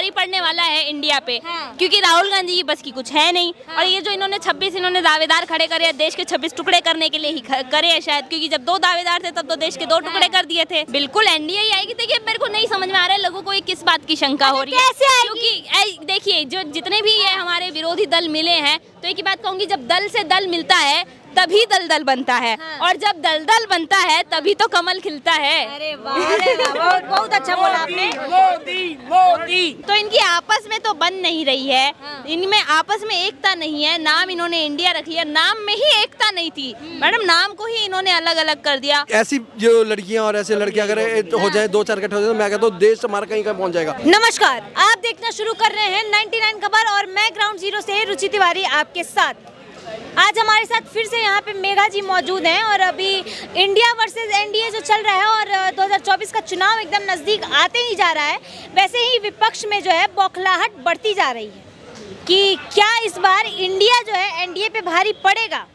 भारी पड़ने वाला है इंडिया पे। हाँ। क्योंकि राहुल गांधी की बस की कुछ है नहीं। हाँ। और ये जो इन्होंने 26 इन्होंने दावेदार खड़े करे हैं, देश के 26 टुकड़े करने के लिए ही करे हैं शायद, क्योंकि जब 2 दावेदार थे तब तो देश के 2 टुकड़े कर दिए थे। बिल्कुल एनडीए ही आएगी। देखिए मेरे को नहीं समझ में आ रहा है लोगों को ये किस बात की शंका हो रही है, कैसे आएगी? क्योंकि देखिए जो जितने भी ये हमारे विरोधी दल मिले हैं, तो एक ही बात कहूंगी, जब दल से दल मिलता है तभी दल बनता है। हाँ। और जब दल बनता है तभी तो कमल खिलता है। अरे वाह, बहुत बहुत अच्छा बोला आपने। मोदी तो इनकी आपस में तो बन नहीं रही है। हाँ। इनमें आपस में एकता नहीं है। नाम इन्होंने इंडिया रख लिया, नाम में ही एकता नहीं थी मैडम, नाम को ही इन्होंने अलग अलग कर दिया। ऐसी जो लड़कियां और ऐसे लड़के अगर हो जाए 2-4 इकट्ठे हो जाए, मैं कहता हूँ देश हमारा कहीं का पहुंच जाएगा। नमस्कार, आप देखना शुरू कर रहे हैं 99 खबर और मैं ग्राउंड जीरो से रुचि तिवारी आपके साथ। आज हमारे साथ फिर से यहाँ पे मेघा जी मौजूद हैं और अभी इंडिया वर्सेस एनडीए जो चल रहा है और 2024 का चुनाव एकदम नज़दीक आते ही जा रहा है, वैसे ही विपक्ष में जो है बौखलाहट बढ़ती जा रही है कि क्या इस बार इंडिया जो है एनडीए पे भारी पड़ेगा।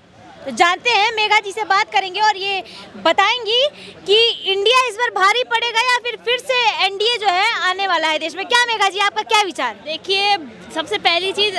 तो जानते हैं, मेघा जी से बात करेंगे और ये बताएंगी कि इंडिया इस बार भारी पड़ेगा या फिर से एनडीए जो है आने वाला है देश में। क्या मेघा जी, आपका क्या विचार? देखिए सबसे पहली चीज,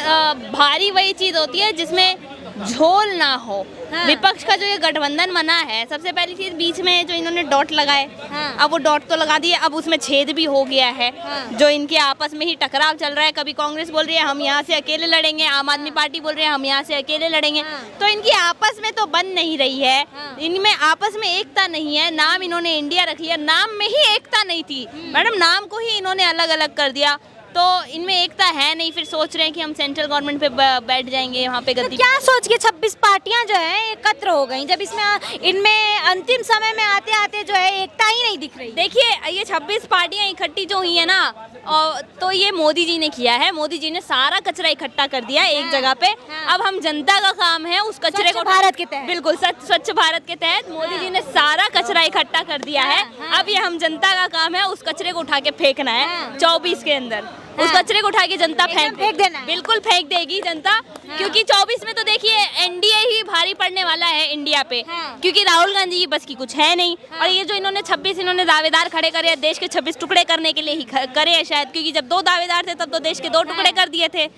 भारी वही चीज होती है जिसमें झोल ना हो। हाँ। विपक्ष का जो ये गठबंधन बना है, सबसे पहली चीज बीच में जो इन्होंने डॉट लगाए, हाँ। अब वो डॉट तो लगा दिए, अब उसमें छेद भी हो गया है। हाँ। जो इनके आपस में ही टकराव चल रहा है, कभी कांग्रेस बोल रही है हम यहाँ से अकेले लड़ेंगे, आम आदमी पार्टी बोल रही है हम यहाँ से अकेले लड़ेंगे। हाँ। तो इनकी आपस में तो बन नहीं रही है। हाँ। इनमें आपस में एकता नहीं है। नाम इन्होंने इंडिया रख लिया, नाम में ही एकता नहीं थी मैडम, नाम को ही इन्होंने अलग अलग कर दिया। तो इनमें एकता है नहीं, फिर सोच रहे हैं कि हम सेंट्रल गवर्नमेंट पे बैठ जाएंगे, वहाँ पे तो गद्दी। क्या सोच के 26 पार्टियां जो है एकत्र हो गई, जब इसमें इनमें अंतिम समय में आते आते जो है एकता ही नहीं दिख रही। देखिए ये 26 पार्टियां इकट्ठी जो हुई है ना, और तो ये मोदी जी ने किया है। मोदी जी ने सारा कचरा इकट्ठा कर दिया एक जगह पे। हाँ। अब हम जनता का काम है उस कचरे को, स्वच्छ भारत के तहत। बिल्कुल स्वच्छ भारत के तहत मोदी जी ने सारा कचरा इकट्ठा कर दिया है। हाँ। अब ये हम जनता का काम है उस कचरे को उठा के फेंकना है। हाँ। 24 के अंदर उस हाँ। कचरे को उठा के जनता एकदम फेंक देना है। बिल्कुल फेंक देगी जनता। क्योंकि 24 में तो देखिए एनडीए ही भारी पड़ने वाला है इंडिया पे। हाँ। क्योंकि राहुल गांधी की बस की कुछ है नहीं। और ये जो इन्होंने 26 इन्होंने दावेदार खड़े करे हैं, देश के 26 टुकड़े करने के लिए ही करे हैं शायद, क्योंकि जब 2 दावेदार थे तब तो देश के 2 टुकड़े कर दिए थे।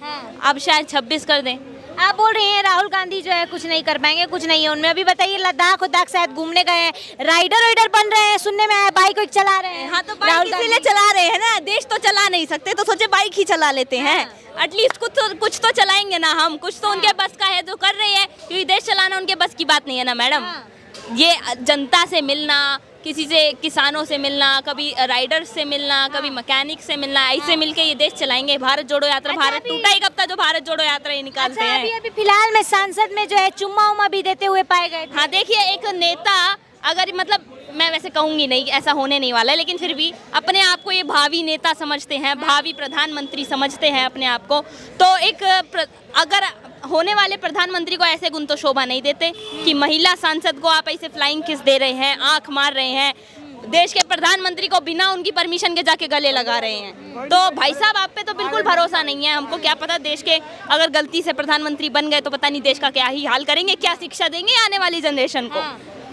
अब शायद 26 कर दें। आप बोल रही हैं राहुल गांधी जो है कुछ नहीं कर पाएंगे, कुछ नहीं है उनमें। अभी बताइए, लद्दाख शायद घूमने गए हैं, राइडर बन रहे हैं, सुनने में आया बाइक चला रहे हैं। हाँ तो बाइक इसीलिए चला रहे हैं ना, देश तो चला नहीं सकते तो सोचे बाइक ही चला लेते हैं। एटलीस्ट कुछ तो चलाएंगे ना हम, कुछ तो उनके बस का है तो कर रहे हैं, क्योंकि देश चलाना उनके बस की बात नहीं है ना मैडम। ये जनता से मिलना, किसी से, किसानों से मिलना, कभी राइडर्स से मिलना, कभी मैकेनिक से मिलना, ऐसे मिलके ये देश चलाएंगे। भारत जोड़ो यात्रा, भारत टूटा ही कब था जो भारत जोड़ो यात्रा ये निकालते हैं। अभी फिलहाल में सांसद में जो है चुम्मा उम्मा भी देते हुए पाए गए थे। हाँ देखिए, एक नेता अगर मतलब, मैं वैसे कहूंगी नहीं ऐसा होने नहीं वाला है, लेकिन फिर भी अपने आप को ये भावी नेता समझते हैं, भावी प्रधानमंत्री समझते हैं अपने आप को, तो एक अगर होने वाले प्रधानमंत्री को ऐसे गुण तो शोभा नहीं देते कि महिला सांसद को आप ऐसे फ्लाइंग किस दे रहे हैं, आंख मार रहे हैं, देश के प्रधानमंत्री को बिना उनकी परमिशन के जाके गले लगा रहे हैं। तो भाई साहब आप पे तो बिल्कुल भरोसा नहीं है। हमको क्या पता, देश के अगर गलती से प्रधानमंत्री बन गए तो पता नहीं देश का क्या ही हाल करेंगे, क्या शिक्षा देंगे आने वाली जनरेशन को।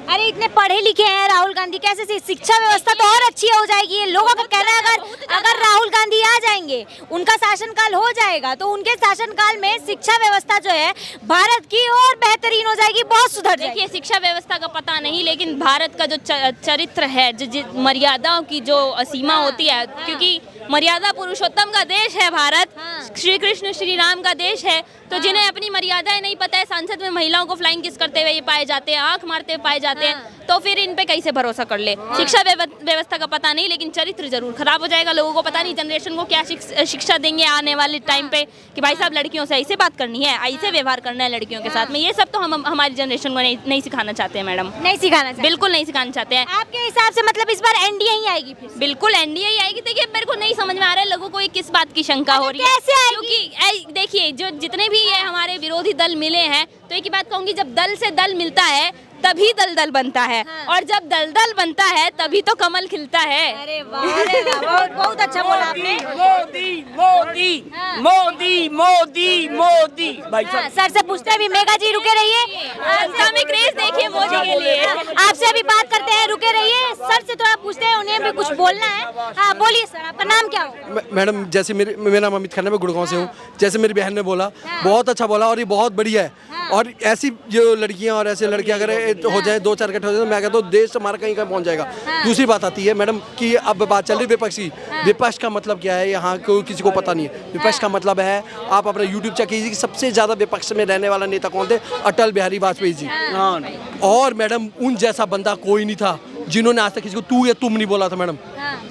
अरे इतने पढ़े लिखे हैं राहुल गांधी, कैसे शिक्षा व्यवस्था तो और अच्छी हो जाएगी। लोगों का कहना है अगर राहुल गांधी आ जाएंगे, उनका शासनकाल हो जाएगा, तो उनके शासनकाल में शिक्षा व्यवस्था जो है भारत की और बेहतरीन हो जाएगी, बहुत सुधर जाएगी। देखिए शिक्षा व्यवस्था का पता नहीं, लेकिन भारत का जो चरित्र है, जो मर्यादाओं की जो सीमा होती है, क्योंकि मर्यादा पुरुषोत्तम का देश है भारत, श्री कृष्ण श्री राम का देश है, तो जिन्हें अपनी मर्यादाएं नहीं पता है, सांसद में महिलाओं को फ्लाइंग किस करते हुए ये पाए जाते हैं, आंख मारते हुए पाए जाते हैं, तो फिर इन पे कैसे भरोसा कर ले। शिक्षा व्यवस्था का पता नहीं, लेकिन चरित्र जरूर खराब हो जाएगा। लोगों को पता नहीं जनरेशन को क्या शिक्षा देंगे आने वाले टाइम पे कि भाई साहब लड़कियों से ऐसे बात करनी है, ऐसे व्यवहार करना है लड़कियों के साथ में। ये सब तो हम हमारी जनरेशन को नहीं सिखाना चाहते हैं मैडम, नहीं सिखाना चाहते, बिल्कुल नहीं सिखाना चाहते हैं। आपके हिसाब से मतलब इस बार एनडीए ही आएगी? फिर बिल्कुल एनडीए ही आएगी। देखिए मेरे को नहीं समझ में आ रहा है लोगों को ये किस बात की शंका हो रही है, कैसे आएगी? क्योंकि देखिए जो जितने भी ये हमारे विरोधी दल मिले हैं, तो एक ही बात कहूंगी, जब दल से दल मिलता है तभी दलदल बनता है, और जब दलदल बनता है तभी तो कमल खिलता है। अरे वाह, बहुत बहुत अच्छा बोला आपने। मोदी मोदी हाँ। मोदी मोदी मोदी भाई हाँ, सर से पूछते हैं अभी। मेघा जी रुके रहिए, आस्था में क्रेज देखिए मोदी के लिए। आपसे अभी बात करते हैं, रुके रहिए। सर से थोड़ा पूछते हैं, उन्हें भी कुछ बोलना है। हाँ बोलिए सर, आपका नाम क्या हो? मैडम जैसे मेरा नाम अमित खन्ना, मैं गुड़गांव से हूँ। जैसे मेरी बहन ने बोला, बहुत अच्छा बोला और ये बहुत बढ़िया है। और ऐसी जो लड़कियां और ऐसे लड़के अगर हो जाए, 2-4 इकट्ठे हो जाए, तो मैं कहता हूँ देश हमारा कहीं पहुंच जाएगा। दूसरी बात आती है मैडम कि अब बात चल रही विपक्ष की। विपक्ष का मतलब क्या है यहाँ को किसी को पता नहीं है। विपक्ष का मतलब है, आप अपना यूट्यूब चेक कीजिए कि सबसे ज़्यादा विपक्ष में रहने वाला नेता कौन थे? अटल बिहारी वाजपेयी जी। और मैडम उन जैसा बंदा कोई नहीं था जिन्होंने आज तक किसी को तू या तुम नहीं बोला था। मैडम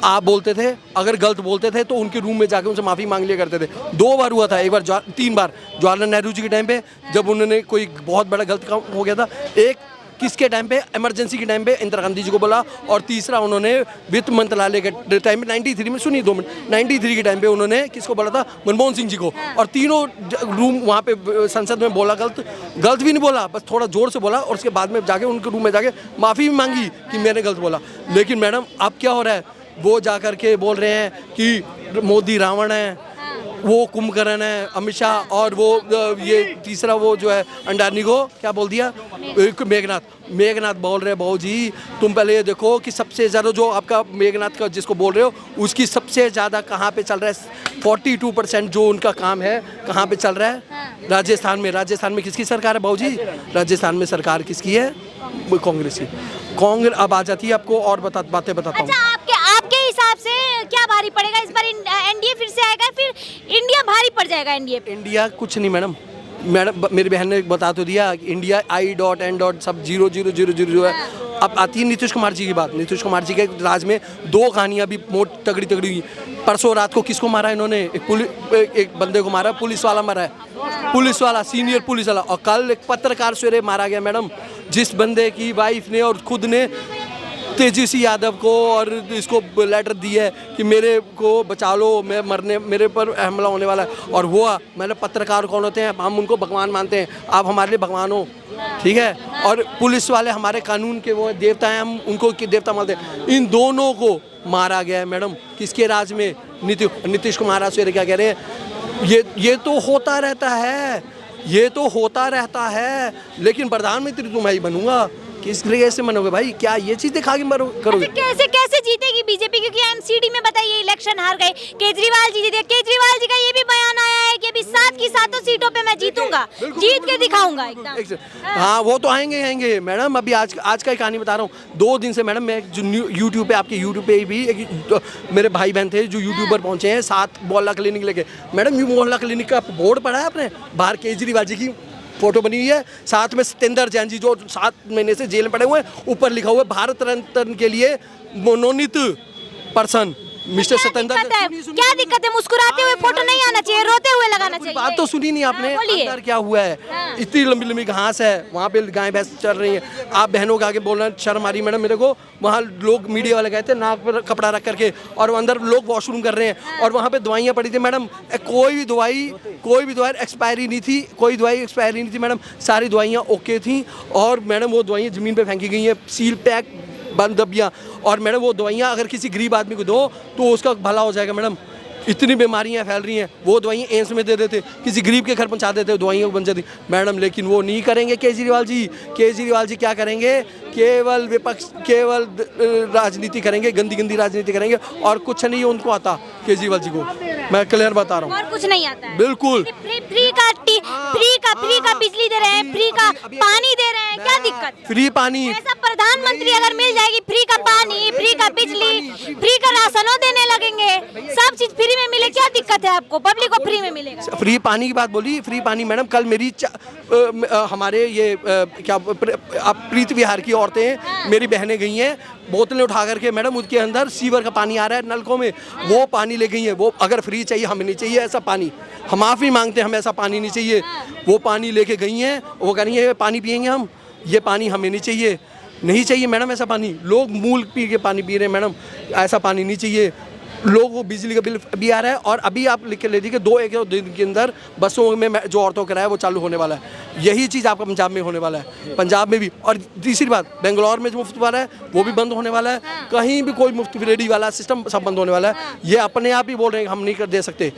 आप बोलते थे, अगर गलत बोलते थे तो उनके रूम में जाके उनसे माफ़ी मांग लिया करते थे। 2 बार हुआ था, एक बार 3 बार जवाहरलाल नेहरू जी के टाइम पे जब उन्होंने कोई बहुत बड़ा गलत काम हो गया था। एक किसके टाइम पे? इमरजेंसी के टाइम पे इंदिरा गांधी जी को बोला। और तीसरा उन्होंने वित्त मंत्रालय के टाइम में 93 में, सुनिए 2 मिनट, 93 के टाइम पे उन्होंने किसको बोला था? मनमोहन सिंह जी को। और तीनों रूम वहाँ पे संसद में बोला, गलत भी नहीं बोला, बस थोड़ा जोर से बोला। और उसके बाद में जाके उनके रूम में जाके माफ़ी भी मांगी कि मैंने गलत बोला। लेकिन मैडम अब क्या हो रहा है? वो जा कर के बोल रहे हैं कि मोदी रावण है, वो कुंभकर्ण है अमित शाह, और वो ये तीसरा वो जो है अंडानी को क्या बोल दिया? मेघनाथ बोल रहे हैं, बहू जी तुम पहले ये देखो कि सबसे ज़्यादा जो आपका मेघनाथ का जिसको बोल रहे हो उसकी सबसे ज़्यादा कहाँ पे चल रहा है? 42% जो उनका काम है कहाँ पे चल रहा है? राजस्थान में। राजस्थान में किसकी सरकार है बहू जी? राजस्थान में सरकार किसकी है? कांग्रेस की। कांग्रेस अब आ जाती है आपको और बातें बताता हूँ। अच्छा, आपके हिसाब से क्या भारी पड़ेगा इस बार? एनडीए फिर से आएगा, फिर इंडिया भारी पड़ जाएगा एनडीए पे? इंडिया कुछ नहीं मैडम, मेरी बहन ने बता तो दिया, इंडिया I.N. सब 0 है। अब आती है नीतीश कुमार जी की बात। नीतीश कुमार जी के राज में 2 कहानियां भी मोट तगड़ी हुई। परसों रात को किसको मारा इन्होंने? एक बंदे को मारा, पुलिस वाला मारा है, पुलिस वाला, सीनियर पुलिस वाला। और कल एक पत्रकार सवेरे मारा गया मैडम, जिस बंदे की वाइफ ने और खुद ने तेजस्वी यादव को और इसको लेटर दिया है कि मेरे को बचा लो, मैं मेरे पर हमला होने वाला है। और हुआ। मैंने पत्रकार कौन होते हैं? हम उनको भगवान मानते हैं, आप हमारे लिए भगवान हो, ठीक है? और पुलिस वाले हमारे कानून के वो देवता हैं, हम उनको देवता मानते हैं। इन दोनों को मारा गया है मैडम। किसके राज में? नीतीश कुमार से क्या कह रहे हैं? ये तो होता रहता है, ये तो होता रहता है, लेकिन प्रधानमंत्री तो मैं ही बनूंगा। किस तरीके से मनोगे भाई? क्या ये चीज दिखा के करोगे? अच्छा, कैसे जीतेगी बीजेपी? क्योंकि एमसीडी में बताइए इलेक्शन हार गए, केजरीवाल जी जीते। केजरीवाल जी का ये भी बयान आया है कि अभी 7 की 7 सीटों पे मैं जीतूंगा, जीत के दिखाऊंगा एकदम। हाँ वो तो आएंगे मैडम। अभी आज का ही कहानी बता रहा हूँ। 2 दिन से मैडम मैं जो यूट्यूब पे, आपके यूट्यूब पे भी मेरे भाई बहन थे जो यूट्यूबर पहुंचे हैं 7 मोहल्ला क्लिनिक लेके। मैडम ये मोहल्ला क्लिनिक का बोर्ड पड़ा है आपने? बाहर केजरीवाल जी की फोटो बनी हुई है, साथ में सत्येंद्र जैन जी जो 7 महीने से जेल में पड़े हुए हैं, ऊपर लिखा हुआ है भारत रत्न के लिए मनोनीत पर्सन मिस्टर सत्येंद्र। क्या दिक्कत है? मुस्कुराते हुए फोटो नहीं आना चाहिए, रोते हुए लगाना चाहिए। बात तो सुनी नहीं आपने। अंदर क्या हुआ है? इतनी लंबी लंबी घास है वहाँ पे, गाय भैंस चल रही है। आप बहनों के आगे बोलना शर्म आ रही मैडम मेरे को। वहाँ लोग मीडिया वाले गए थे नाक पर कपड़ा रख करके, और अंदर लोग वॉशरूम कर रहे हैं, और वहाँ पे दवाइयाँ पड़ी थी मैडम। कोई भी दवाई एक्सपायरी नहीं थी, कोई दवाई एक्सपायरी नहीं थी मैडम। सारी दवाइयाँ ओके थी। और मैडम वो दवाइयाँ ज़मीन पे फेंकी गई हैं, सील पैक बंद दबियाँ। और मैडम वो दवाइयाँ अगर किसी गरीब आदमी को दो तो उसका भला हो जाएगा मैडम। इतनी बीमारियां फैल रही हैं, वो दवाइयाँ एम्स में दे देते, किसी गरीब के घर पहुंचा देते, दवाइयाँ बन जाती मैडम। लेकिन वो नहीं करेंगे केजरीवाल जी क्या करेंगे? केवल विपक्ष, केवल राजनीति करेंगे, गंदी राजनीति करेंगे, और कुछ नहीं उनको आता केजरीवाल जी को। मैं क्लियर बता रहा हूँ, और कुछ नहीं आता है बिल्कुल। फ्री का बिजली दे रहे हैं, फ्री का पानी दे रहे हैं, क्या दिक्कत? फ्री पानी, ऐसा प्रधानमंत्री अगर मिल जाएगी, फ्री का पानी, फ्री का बिजली, फ्री का राशनों देने लगेंगे, सब चीज फ्री में मिले, क्या दिक्कत है आपको? पब्लिक को फ्री में मिलेगा। फ्री पानी की बात बोली, फ्री पानी मैडम। कल मेरी हमारे ये क्या प्रीत विहार की औरतें, मेरी बहनें गई हैं, बोतलें उठा करके मैडम उसके अंदर सीवर का पानी आ रहा है नलकों में, वो पानी ले गई हैं। वो अगर फ्री चाहिए, हमें नहीं चाहिए ऐसा पानी, हम माफ़ी मांगते हैं, हमें ऐसा पानी नहीं चाहिए। वो पानी लेके गई हैं, वो कह रही है पानी पियेंगे हम, ये पानी हमें नहीं चाहिए मैडम ऐसा पानी। लोग मूल पी के पानी पी रहे हैं मैडम, ऐसा पानी नहीं चाहिए। लोगों को बिजली का बिल भी आ रहा है। और अभी आप लिख के ले लीजिए कि 2-1 दिन के अंदर बसों में जो ऑटो किराया वो चालू होने वाला है। यही चीज़ आपका पंजाब में होने वाला है, पंजाब में भी। और तीसरी बात, बेंगलोर में जो मुफ्त वाला है वो भी बंद होने वाला है। कहीं भी कोई मुफ्त रेडी वाला सिस्टम सब बंद होने वाला है। ये अपने आप ही बोल रहे हैं हम नहीं कर दे सकते।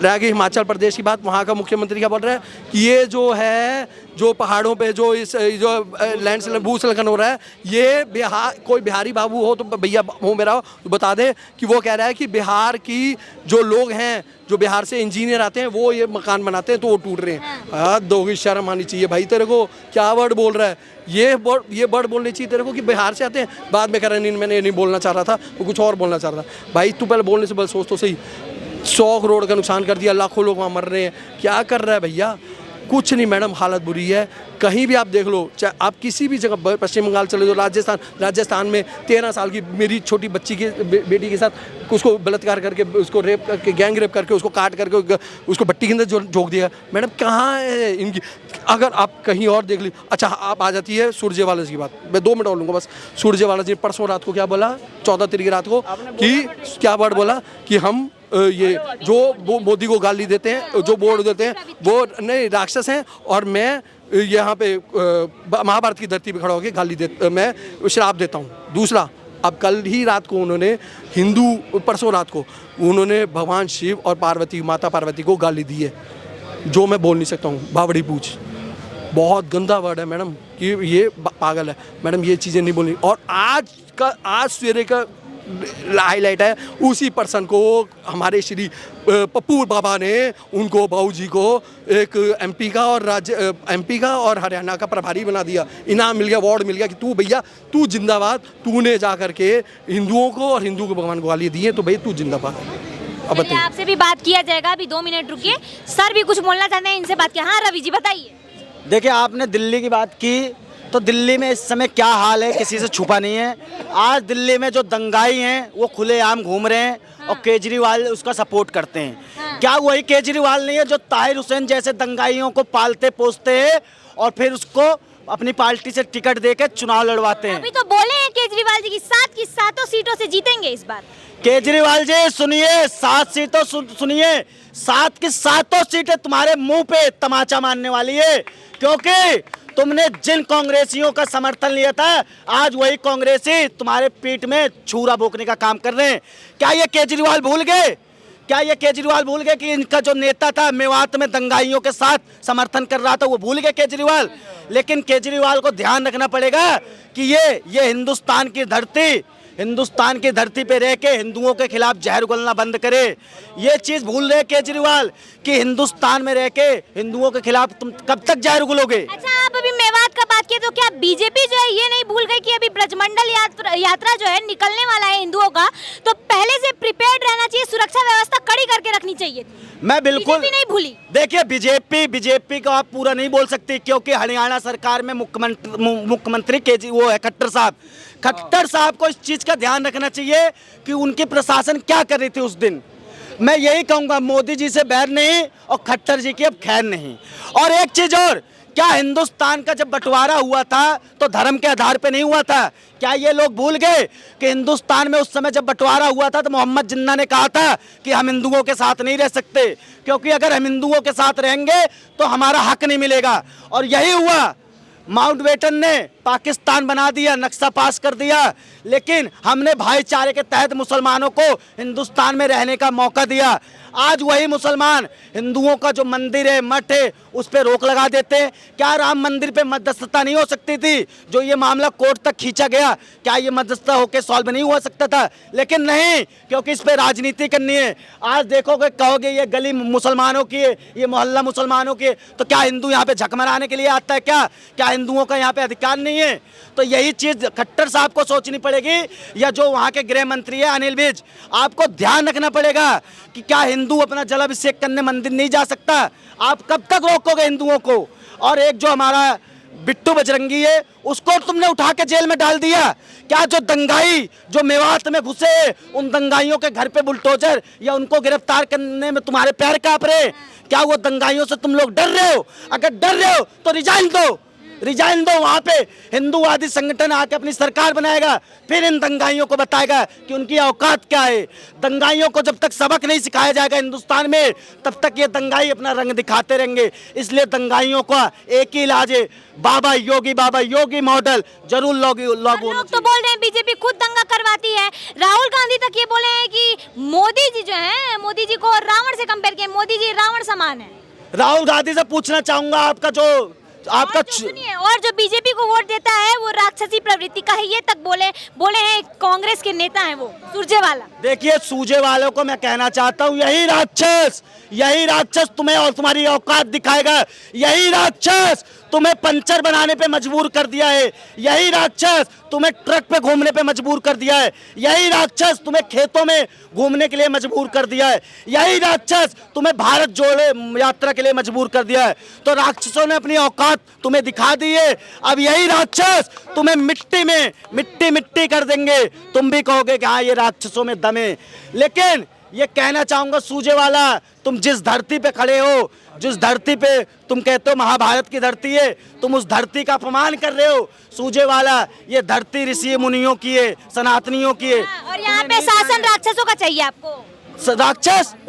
रह गई हिमाचल प्रदेश की बात, वहाँ का मुख्यमंत्री क्या बोल रहा है कि ये जो है, जो पहाड़ों पे जो जो भूस्खलन हो रहा है, ये बिहार, कोई बिहारी बाबू हो तो भैया हो मेरा हो तो बता दे कि वो कह रहा है कि बिहार की जो लोग हैं, जो बिहार से इंजीनियर आते हैं, वो ये मकान बनाते हैं तो वो टूट रहे हैं। हद होगी, शर्म आनी चाहिए भाई तेरे को। क्या वर्ड बोल रहा है ये वर्ड बोलनी चाहिए तेरे को कि बिहार से आते हैं। बाद में कह रहे नहीं, मैंने ये नहीं बोलना चाह रहा था, वो कुछ और बोलना चाह रहा था। भाई तू पहले बोलने से पहले सोच तो सही। 100 करोड़ का नुकसान कर दिया, लाखों लोग वहाँ मर रहे हैं, क्या कर रहा है भैया? कुछ नहीं मैडम, हालत बुरी है। कहीं भी आप देख लो, चाहे आप किसी भी जगह, पश्चिम बंगाल चले जाओ, राजस्थान में 13 साल की मेरी छोटी बच्ची की बेटी के साथ उसको बलात्कार करके, उसको रेप करके, गैंग रेप करके, उसको काट करके उसको भट्टी के अंदर झोंक दिया। मैडम कहाँ है इनकी? अगर आप कहीं और देख ली। अच्छा, आप आ जाती है सुरजेवाला जी की बात, मैं 2 मिनट और लूँगा बस। सुरजेवाला जी परसों रात को क्या बोला, 14 तारीख रात को, कि क्या वर्ड बोला कि हम ये जो मोदी को गाली देते हैं, जो बोर्ड देते हैं, वो नहीं राक्षस हैं, और मैं यहाँ पे महाभारत की धरती पे खड़ा होकर गाली मैं श्राप देता हूँ। दूसरा, अब कल ही रात को उन्होंने परसों रात को उन्होंने भगवान शिव और पार्वती, माता पार्वती को गाली दी है, जो मैं बोल नहीं सकता हूँ, बावड़ी पूछ। बहुत गंदा वर्ड है मैडम, कि ये पागल है मैडम, ये चीज़ें नहीं बोलनी। और आज सवेरे का हाईलाइट है, उसी पर्सन को हमारे श्री पप्पू बाबा ने उनको, बाबूजी को एक एमपी का और हरियाणा का प्रभारी बना दिया। इनाम मिल गया, अवार्ड मिल गया कि तू भैया, तू जिंदाबाद, तूने जा करके हिंदुओं को और हिंदू को भगवान को गाली दी है, तो भाई तू जिंदाबाद। अब चलिए, आपसे भी बात किया जाएगा, अभी 2 मिनट रुकिए। सर भी कुछ बोलना चाहते हैं, इनसे बात किया। हाँ रवि जी बताइए। देखिए, आपने दिल्ली की बात की, तो दिल्ली में इस समय क्या हाल है किसी से छुपा नहीं है। आज दिल्ली में जो दंगाई हैं वो खुलेआम घूम रहे हैं और केजरीवाल उसका सपोर्ट करते हैं। क्या वही केजरीवाल नहीं है जो ताहिर हुसैन जैसे दंगाइयों को पालते पोसते हैं और फिर उसको अपनी पार्टी से टिकट देकर चुनाव लड़वाते हैं? अभी तो बोले हैं केजरीवाल जी की 7 की 7 सीटों से जीतेंगे इस बार। केजरीवाल जी सुनिए, 7 सीटों सुनिए, 7 की 7 सीटें तुम्हारे मुंह पे तमाचा मारने वाली है, क्योंकि तुमने जिन कांग्रेसियों का समर्थन लिया था, आज वही कांग्रेसी तुम्हारे पीठ में छुरा भोंकने का काम कर रहे हैं। क्या ये केजरीवाल भूल गए? क्या ये केजरीवाल भूल गए कि इनका जो नेता था मेवात में दंगाइयों के साथ समर्थन कर रहा था, वो भूल गए केजरीवाल? लेकिन केजरीवाल को ध्यान रखना पड़ेगा कि ये हिंदुस्तान की धरती पे रह के हिंदुओं के खिलाफ जहर उगलना बंद करे। ये चीज़ भूल रहे केजरीवाल कि हिंदुस्तान में रह के हिंदुओं के खिलाफ तुम कब तक जहर उगलोगे? अच्छा, आप अभी मेवात का बात किए, तो क्या बीजेपी जो है ये नहीं भूल गई कि अभी ब्रजमंडल यात्रा जो है निकलने वाला है हिंदुओं का, तो पहले से प्रिपेयर्ड रहना चाहिए, सुरक्षा व्यवस्था कड़ी करके रखनी चाहिए थी। मैं बिल्कुल नहीं भूली। देखिए, बीजेपी को आप पूरा नहीं बोल सकती, क्योंकि हरियाणा सरकार में मुख्यमंत्री वो है खट्टर साहब को इस चीज का ध्यान रखना चाहिए कि उनकी प्रशासन क्या कर रही थी उस दिन। मैं यही कहूंगा, मोदी जी से बैर नहीं और खट्टर जी की अब खैर नहीं। और एक चीज और, क्या हिंदुस्तान का जब बंटवारा हुआ था तो धर्म के आधार पे नहीं हुआ था? क्या ये लोग भूल गए कि हिंदुस्तान में उस समय जब बंटवारा हुआ था तो मोहम्मद जिन्ना ने कहा था कि हम हिंदुओं के साथ नहीं रह सकते, क्योंकि अगर हम हिंदुओं के साथ रहेंगे तो हमारा हक नहीं मिलेगा। और यही हुआ, माउंटबेटन ने पाकिस्तान बना दिया, नक्शा पास कर दिया, लेकिन हमने भाईचारे के तहत मुसलमानों को हिंदुस्तान में रहने का मौका दिया। आज वही मुसलमान हिंदुओं का जो मंदिर है, मठ है, उस पर रोक लगा देते हैं। क्या राम मंदिर पे मध्यस्थता नहीं हो सकती थी? जो ये मामला कोर्ट तक खींचा गया, क्या ये मध्यस्थता होकर सॉल्व नहीं हो सकता था? लेकिन नहीं, क्योंकि इस पे राजनीति करनी है। आज देखोगे, कहोगे ये गली मुसलमानों की है, ये मोहल्ला मुसलमानों की है, तो क्या हिंदू यहाँ पे झकमराने के लिए आता है? क्या हिंदुओं का यहाँ पे अधिकार नहीं है? तो यही चीज खट्टर साहब को सोचनी पड़ेगी, या जो वहाँ के गृह मंत्री है अनिल विज, आपको ध्यान रखना पड़ेगा कि क्या हिंदू अपना जलाभिषेक करने मंदिर नहीं जा सकता? आप कब तक रोकोगे हिंदुओं को? और एक जो हमारा बिट्टू बजरंगी है, उसको तुमने उठा के जेल में डाल दिया। क्या जो दंगाई जो मेवात में घुसे, उन दंगाइयों के घर पे बुलडोजर या उनको गिरफ्तार करने में तुम्हारे पैर कांप रहे? क्या वो दंगाइयों से तुम लोग डर रहे हो? अगर डर रहे हो तो रिजाइन दो, रिजाइन दो, वहां पे हिंदूवादी संगठन आके अपनी सरकार बनाएगा, फिर इन दंगाइयों को बताएगा कि उनकी औकात क्या है। दंगाइयों को जब तक सबक नहीं सिखाया जाएगा हिंदुस्तान में, तब तक ये दंगाई अपना रंग दिखाते रहेंगे। इसलिए दंगाइयों का एक ही इलाज है, बाबा योगी मॉडल जरूर लागू लोग तो बोल रहे हैं बीजेपी खुद दंगा करवाती है। राहुल गांधी तक ये बोले हैं कि मोदी जी जो हैं, मोदी जी को रावण से कंपेयर किया, मोदी जी रावण समान है। राहुल गांधी से पूछना चाहूंगा, आपका सुनिए, और जो बीजेपी को वोट देता है वो राक्षसी प्रवृत्ति का है, ये तक बोले हैं कांग्रेस के नेता हैं वो सुरजेवाला। देखिए, सूजेवालों को मैं कहना चाहता हूँ, यही राक्षस तुम्हें और तुम्हारी औकात दिखाएगा। यही राक्षस तुम्हें पंचर बनाने पे मजबूर कर दिया है, यही राक्षस तुम्हें ट्रक पे घूमने पे मजबूर कर दिया है, यही राक्षस तुम्हें खेतों में घूमने के लिए मजबूर कर दिया है, यही राक्षस तुम्हें भारत जोड़ो यात्रा के लिए मजबूर कर दिया है। तो राक्षसों ने अपनी औकात तुम्हें दिखा दी है, अब यही राक्षस तुम्हें मिट्टी कर देंगे। तुम भी कहोगे कि हाँ, ये राक्षसों में दम है। लेकिन ये कहना चाहूंगा, सूजेवाला, तुम जिस धरती पे खड़े हो, जिस धरती पे तुम कहते हो महाभारत की धरती है, तुम उस धरती का अपमान कर रहे हो। सूजेवाला, ये धरती ऋषि मुनियों की है, सनातनियों की है। और यहाँ पे शासन राक्षसों का चाहिए आपको।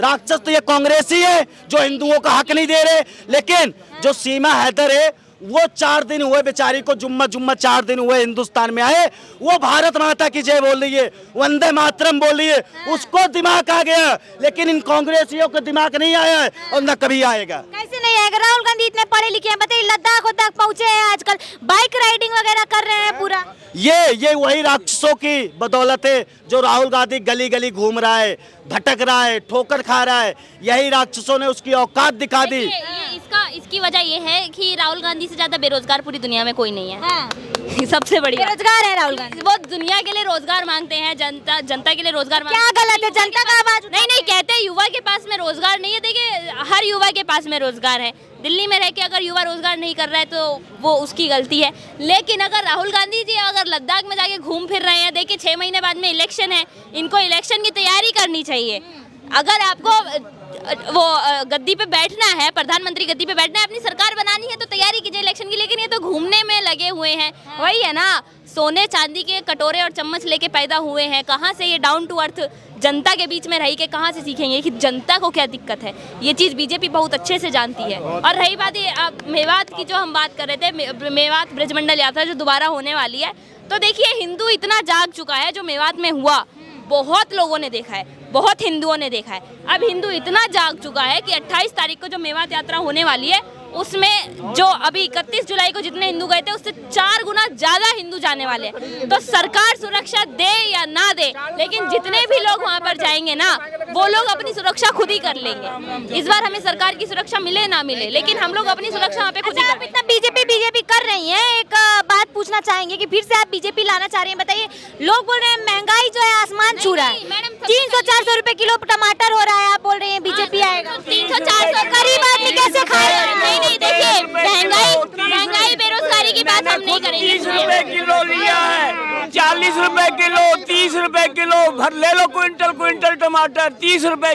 राक्षस तो ये कांग्रेसी है जो हिंदुओं का हक नहीं दे रहे। लेकिन जो सीमा हैदर है, वो 4 दिन हुए बेचारी को, जुम्मा 4 दिन हुए हिंदुस्तान में आए, वो भारत माता की जय बोल रही है, वंदे मातरम बोल रही है, उसको दिमाग आ गया। लेकिन इन कांग्रेसियों को दिमाग नहीं आया है और न कभी आएगा। कैसे नहीं आएगा? राहुल गांधी इतने पढ़े लिखे हैं, बताइए, लद्दाख पहुंचे हैं, आजकल बाइक राइडिंग वगैरह कर रहे हैं पूरा। ये वही राक्षसों की बदौलत है जो राहुल गांधी गली गली घूम रहा है, भटक रहा है, ठोकर खा रहा है। यही राक्षसों ने उसकी औकात दिखा दी। इसकी वजह ये है कि राहुल गांधी से ज्यादा बेरोजगार पूरी दुनिया में कोई नहीं है। हाँ। सबसे बड़ी बेरोजगार है राहुल गांधी। वो दुनिया के लिए रोजगार मांगते हैं, जनता के लिए रोजगार क्या गलत है? जनता का आवाज नहीं कहते युवा के पास में रोजगार नहीं है। देखिए, हर युवा के पास में रोजगार है। दिल्ली में रह के अगर युवा रोजगार नहीं कर रहा है तो वो उसकी गलती है। लेकिन अगर राहुल गांधी जी अगर लद्दाख में जाके घूम फिर रहे हैं, देखिए 6 महीने बाद में इलेक्शन है, इनको इलेक्शन की तैयारी करनी चाहिए। अगर आपको वो गद्दी पे बैठना है, प्रधानमंत्री गद्दी पे बैठना है, अपनी सरकार बनानी है, तो तैयारी कीजिए इलेक्शन की। लेकिन ये तो घूमने में लगे हुए हैं। वही है ना, सोने चांदी के कटोरे और चम्मच लेके पैदा हुए हैं। कहाँ से ये डाउन टू अर्थ जनता के बीच में रही के कहाँ से सीखेंगे कि जनता को क्या दिक्कत है? ये चीज़ बीजेपी बहुत अच्छे से जानती है। और रही बात ये आप मेवात की, जो हम बात कर रहे थे, मेवात ब्रजमंडल यात्रा जो दोबारा होने वाली है, तो देखिए हिंदू इतना जाग चुका है, जो मेवात में हुआ बहुत लोगों ने देखा है, बहुत हिंदुओं ने देखा है। अब हिंदू इतना जाग चुका है कि 28 तारीख को जो मेवात यात्रा होने वाली है, उसमें जो अभी 31 जुलाई को जितने हिंदू गए थे, उससे 4 गुना ज्यादा हिंदू जाने वाले हैं। तो सरकार सुरक्षा दे या ना दे, लेकिन जितने भी लोग वहां पर जाएंगे ना, वो लोग अपनी सुरक्षा खुद ही कर लेंगे। इस बार हमें सरकार की सुरक्षा मिले ना मिले, लेकिन हम लोग अपनी सुरक्षा वहाँ पे खुद ही आप इतना बीजेपी कर रही हैं, एक बात पूछना चाहेंगे कि फिर से आप बीजेपी लाना चाह रही हैं, बताइए। लोग बोल रहे हैं महंगाई जो है आसमान छू रहा है, 300-400 रुपए किलो टमाटर हो रहा है, आप बोल रहे हैं बीजेपी आएगा। 300-400 गरीब आदमी कैसे खाएगा? नहीं, देखिए महंगाई बेरोजगारी की बात हम नहीं करेंगे। 30 रुपए किलो लिया है, 40 रुपए किलो, 30 रुपए किलो, भर ले लो क्विंटल टमाटर, 30 रुपए